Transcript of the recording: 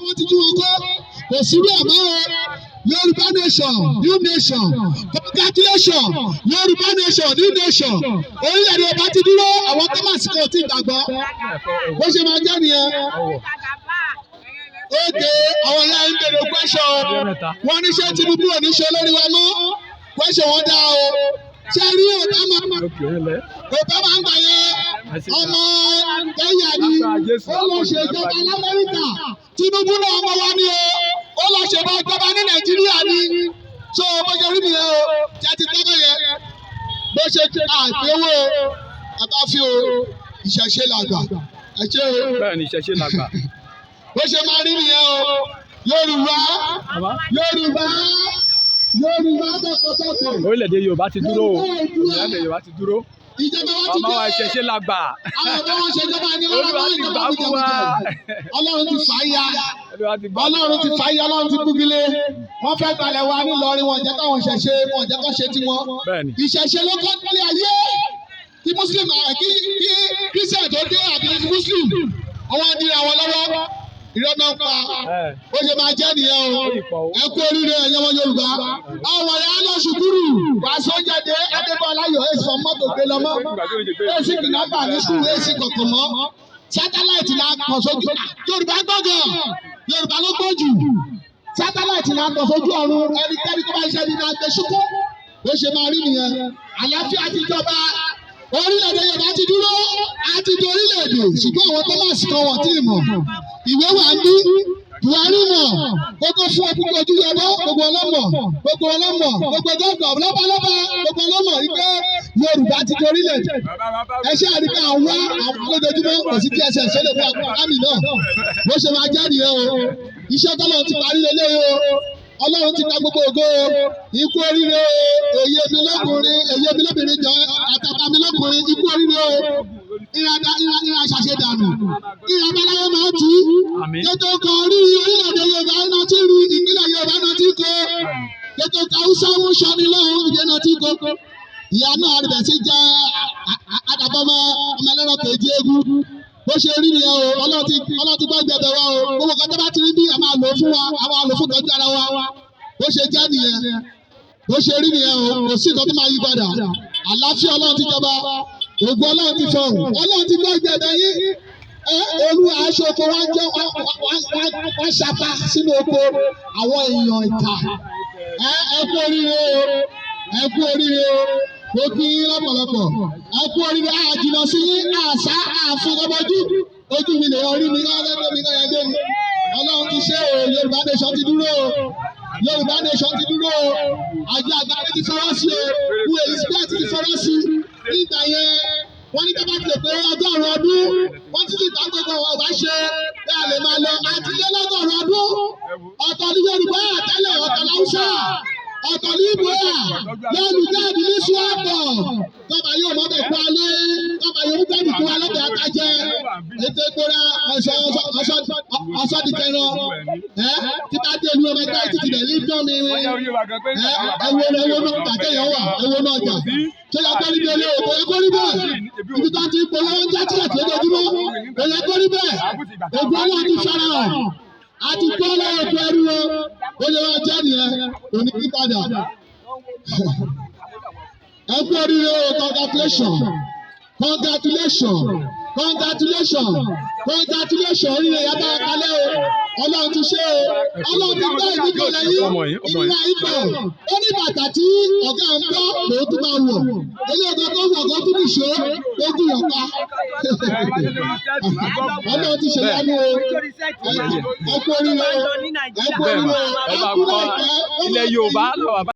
wọ́n ti jí wọn kọ́ kò sírú ẹ̀ mọ́ o Yorùbá nation new nation congratulation Yorùbá nation new nation orílẹ̀-èdè ọba ti dúró àwọn thomas kò tí ì gbàgbọ́ bó ṣe máa jẹ́ nìyẹn. Oge àwọn ìyá ń bèrè question wọn ní ṣé Tinubu ò ní ṣe olórí wa mọ́ question wọn dá o ṣé rí Obama ń gbà yẹn ọmọ Kenya ni ó lọ ṣèjọba l'Amẹ́ríkà Tinubu náà ọmọ wa ni ó lọ ṣèjọba ìjọba ní Nàìjíríà ni so bó ṣe rí nìyẹn o tí a ti tọ́kọ̀ yẹn bó ṣe àgbéwò àbáfi o ìṣẹ̀ṣe làgbà ẹ̀ṣẹ̀ o. Bẹ́ẹ̀ ni ìṣẹ̀ṣe làgbà. Bó ṣe máa rí nìyẹn o Yorùbá tọkọtọkọ. Orílẹ̀-èdè Yorùbá ti dúró o orílẹ̀-èdè Yorùbá ti dúró. Ìjọba wa ti ọmọ wa ìṣẹ̀ṣe làgbà. Àwọn ọmọ wọn ṣe jọba ní Olúwa ti gbà fún wa. Ọlọ́run ti fà á ya Ọlọ́run ti búgilé wọ́n fẹ́ gbalẹ̀ wa nílọrin wọn jẹ́ káwọn ṣẹ̀ṣe wọn jẹ́ kó ṣe tiwọn. Ìṣẹ̀ṣe ló kọ́ tẹ́lẹ̀ ayé kí Muslim kí Christian tó dé àbí Muslim àwọn adìrẹ àwọn lọ́wọ́ ìrọ́nà pa ó ṣe máa jẹ́ nìyẹn o ẹ kú oríire ẹ̀yẹ́ wọn Yorùbá àwọn ọ̀rẹ́ alọ́sùkúrù wàásù jáde Adébọ́lá yóò èsì fún mọ́tò gbé lọ́mọ́ èsì kìnnàbà ní sùúrù èsì kọ̀ọ̀kan mọ́ sátáláìtì náà kàn sójú Yorùbá gbọ́ngàn Yorùbá ló gbọ́ jù sátáláìtì náà kàn sójú ọ̀run ẹnikẹ́ni tó bá ń ṣe ní náà gbé ṣubú ó ṣe máa rí nìyẹn àlàáfíà ti jọba orílẹ̀-èdè Yorùbá ti dúró àti di orílẹ̀-èdè ṣùgbọ́n àwọn Thomas kan wọ́n tí ì mọ̀ ìwé wà ń bí Buhari mọ̀ gbogbo fún ọkùnrin ojú yọbọ gbogbo gbogbo gómìnà lọ́balọ́ba gbogbo ọlọ́mọ ìgbẹ́ Yorùbá ti di orílẹ̀-èdè ẹṣẹ́ àdìgbà wá àwọn olójoojúmọ́ kò sí DSS sólè fún àmì náà bó ṣe máa jẹ́ nìyẹn o iṣẹ́ tọ́lọ́ ti parí lélẹ́yìí o Ọlọ́run ti gba gbogbo ògo ikú oríire èyí mi lọ́kùnrin èyí mi lóbìnrin jọ àtàtà mi lọ́kùnrin ikú oríire o ìrà ṣàṣẹ dànù ìrà balayé máa tú ètò kan rí orílẹ̀-èdè Yorùbá náà ti rí ìpínlẹ̀ Yorùbá náà ti kó ètò Haúsá ń sọni lọ́hùn ìdè náà ti kó ìyá náà rẹ̀ sí jẹ́ àdàbọ̀mọ́ ọmọ ẹlẹ́rọ kejì eégún bó ṣe rí nìyẹn o Ọlọ́run ti gbọ́ gbẹ̀bẹ̀ wa o gbogbo kan tó bá ti rí bí a máa lò fún wa a máa lò fún tọ́jú ara wa bó ṣe jẹ́ nìyẹn bó ṣe rí nìyẹn o kò sí nǹkan tó máa yí padà àlàáfíà Ọlọ́run ti jọba ògùn Ọlọ́run ti fọhùn Ọlọ́run ti gbọ́ gbẹ̀bẹ̀ yín olúwa aṣọ oko wa jẹ́ wá ṣapa sínú oko àwọn èèyàn ìka ẹ kú oríire o ẹ kú oríire o mo kí yín lọ́pọ̀lọpọ̀ ẹ kú oríire àjìnà sí yín àṣà àfọwọ́bọ́jú ojú mi lè orí mi lọ́wọ́ mi náà yẹn gbé mi Ọlọ́run ti ṣe o Yorùbá nation ti dúró o Yorùbá nation ti dúró o àjọ àgbáyé ti fọwọ́ sí o fún Elizabeth ti fọwọ́ sí nígbà yẹn wọ́n ní kábàá tilẹ̀ pé ọgọ́rùn-ún ọdún wọ́n ti ta gbogbo wọn ò bá ṣe bẹ́ẹ̀ lè máa lọ àtìlélọ́gọ́rùn-ún ọdún ọ̀tọ̀ ní Yorùbá àtẹ́lẹ̀ ọ̀tọ̀ láwùsá ọ̀tọ̀ ní Ìgbò lẹ́nu jáde ní Suwapọ̀ tọ́ba yóò mọ́ bẹ̀ kú alẹ́ tọ́ba yóò mú bẹ́ẹ̀ kú alẹ́ bẹ̀ akájẹ́ ètò ìkóra ọ̀sọ́dìkẹrọ títà dé ìlú ọmọ ẹgbẹ́ títì rẹ̀ ní dán mi ẹ̀wọ̀n náà kàkẹ́yọ̀ wà ẹ̀wọ̀n náà jà tó yẹ kó rí bẹ́ẹ̀ lé o kò yẹ kó rí bẹ́ẹ̀ ibi tó ti polówó ń jáde àti ojoojúmọ́ kò yẹ kó rí bẹ́ẹ̀ ògùn Ọlọ́run ti fara hàn àti kọ́ lọ́wọ́ tó ẹrú o ó lè wá jẹ́ nìyẹn kò ní kí padà ẹ kú oríire o congratulation oríire yàtọ̀ àkàlẹ́ o Ọlọ́run ti ṣe o Ọlọ́run ti gbọ́ ìdíkọ̀ lẹ́yìn ìnira ibẹ̀ ó ní bàtà tí ọ̀gá ń bọ́ lòó tún máa wọ̀ ilé ọ̀gá tó wọ̀ ọ̀gá tún nìṣó ó gùn ọ̀pá Ọlọ́run ti ṣe lánàá o ẹ kú oríire o ẹ kú oríire o ẹ kú láìpẹ́. Ilẹ̀ Yorùbá lọ́wọ́.